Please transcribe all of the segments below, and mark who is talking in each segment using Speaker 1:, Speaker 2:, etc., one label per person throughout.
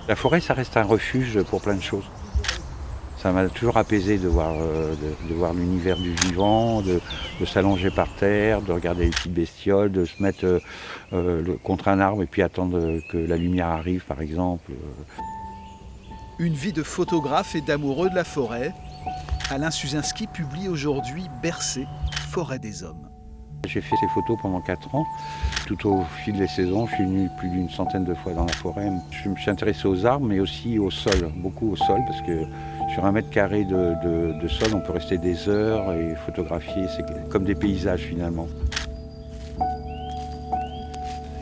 Speaker 1: La forêt, ça reste un refuge pour plein de choses. Ça m'a toujours apaisé de voir, de voir l'univers du vivant, de s'allonger par terre, de regarder les petites bestioles, de se mettre contre un arbre et puis attendre que la lumière arrive, par exemple.
Speaker 2: Une vie de photographe et d'amoureux de la forêt. Alain Suzinski publie aujourd'hui Bercé, forêt des hommes.
Speaker 1: J'ai fait ces photos pendant 4 ans. Tout au fil des saisons, je suis venu plus d'une centaine de fois dans la forêt. Je me suis intéressé aux arbres, mais aussi au sol, beaucoup au sol, parce que sur 1 m² de sol, on peut rester des heures et photographier. C'est comme des paysages finalement.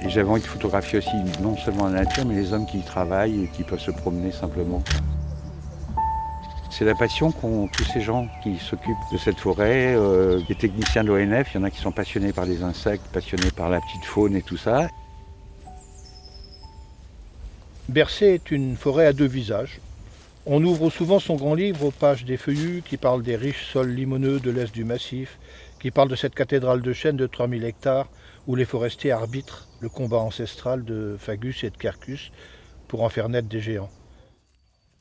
Speaker 1: Et j'avais envie de photographier aussi non seulement la nature, mais les hommes qui y travaillent et qui peuvent se promener simplement. C'est la passion qu'ont tous ces gens qui s'occupent de cette forêt. Les techniciens de l'ONF, il y en a qui sont passionnés par les insectes, passionnés par la petite faune et tout ça.
Speaker 3: Bercé est une forêt à 2 visages. On ouvre souvent son grand livre aux pages des feuillus qui parlent des riches sols limoneux de l'est du massif, qui parlent de cette cathédrale de chêne de 3000 hectares où les forestiers arbitrent le combat ancestral de Fagus et de Quercus pour en faire naître des géants.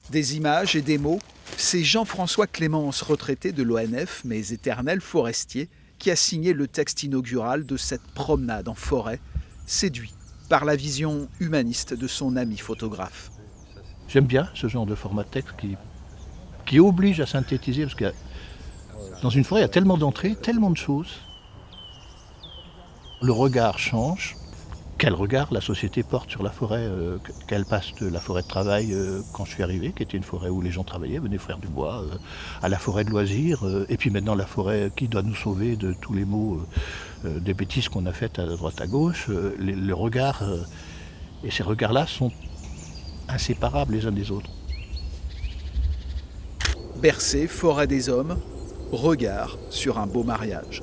Speaker 2: Des images et des mots, c'est Jean-François Clémence, retraité de l'ONF, mais éternel forestier, qui a signé le texte inaugural de cette promenade en forêt, séduit par la vision humaniste de son ami photographe.
Speaker 3: J'aime bien ce genre de format de texte qui oblige à synthétiser, parce que dans une forêt, il y a tellement d'entrées, tellement de choses. Le regard change. Quel regard la société porte sur la forêt, qu'elle passe de la forêt de travail quand je suis arrivé, qui était une forêt où les gens travaillaient, venaient faire du bois, à la forêt de loisirs, et puis maintenant la forêt qui doit nous sauver de tous les maux, des bêtises qu'on a faites à droite à gauche. Le regard, et ces regards-là sont inséparables les uns des autres.
Speaker 2: Bercé, forêt des hommes, regard sur un beau mariage.